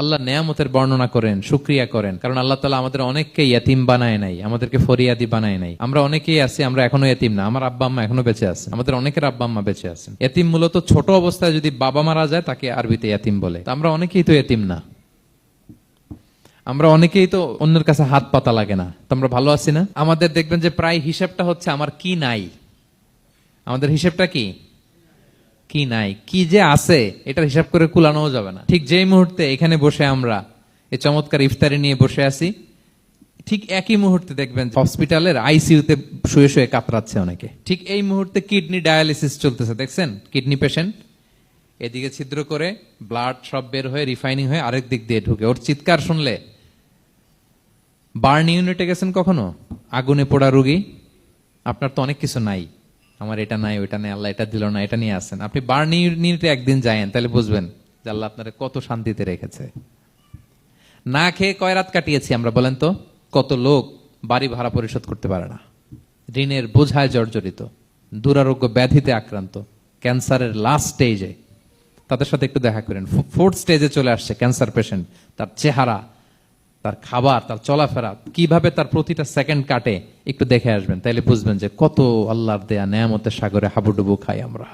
আল্লাহ নেয়ামতের বর্ণনা করেন, শুকরিয়া করেন, কারণ আল্লাহ তাআলা আমাদের অনেককে ইয়াতিম বানায় নাই, আমাদেরকে ফরিয়াদি বানায় নাই। আমরা অনেকেই আছি, আমরা এখনো ইয়াতিম না, আমার আব্বা আম্মা এখনো বেঁচে আছে, আমাদের অনেকের আব্বা আম্মা বেঁচে আছেন। ইয়াতিম মূলত ছোট অবস্থায় যদি বাবা মারা যায় তাকে আরবিতে ইয়াতিম বলে। তা আমরা অনেকেই তো ইয়াতিম না, আমরা অনেকেই তো অন্যের কাছে হাত পাতা লাগে না। তো আমরা ভালো আছি না? আমাদের দেখবেন যে প্রায় হিসাবটা হচ্ছে আমার কি নাই, আমাদের হিসাবটা কি কি নাই, কি যে আছে এটার হিসাব করে কুলানো যাবে না। ঠিক যেই মুহূর্তে এখানে বসে আমরা এই চমৎকার ইফতারি নিয়ে বসে আছি, ঠিক একই মুহূর্তে দেখবেন হসপিটালের আইসিইউতে শুয়ে শুয়ে কাতরাচ্ছে অনেকে। ঠিক এই মুহূর্তে কিডনি ডায়ালিসিস চলতেছে, দেখছেন? কিডনি পেশেন্ট এদিকে ছিদ্র করে ব্লাড সব বের হয়ে রিফাইনিং হয়ে আরেক দিক দিয়ে ঢুকে, ওর চিৎকার শুনলে। বার্ন ইউনিটে গেছেন কখনো? আগুনে পোড়া রোগী, আপনার তো অনেক কিছু নাই, আমার এটা নাই ওইটা নাই, আল্লাহ এটা দিল না, এটা নিয়ে আসেন। আপনি বার্ন ইউনিটে একদিন যায়েন, তাহলে বুঝবেন যে আল্লাহ আপনারা কত শান্তিতে রেখেছে। না খেয়ে কয় রাত কাটিয়েছি আমরা, বলেন তো? কত লোক বাড়ি ভাড়া পরিশোধ করতে পারে না, ঋণের বোঝায় জর্জরিত, দুরারোগ্য ব্যাধিতে আক্রান্ত, ক্যান্সারের লাস্ট স্টেজে। তাদের সাথে একটু দেখা করেন, ফোর্থ স্টেজে চলে আসছে ক্যান্সার পেশেন্ট। তার চেহারা, তার খাবার, তার চলাফেরা, কিভাবে তার প্রতিটা সেকেন্ড কাটে, একটু দেখে আসবেন, তাইলে বুঝবেন যে কত আল্লাহর দেয়া নেয়ামতের সাগরে হাবুডুবু খাই আমরা।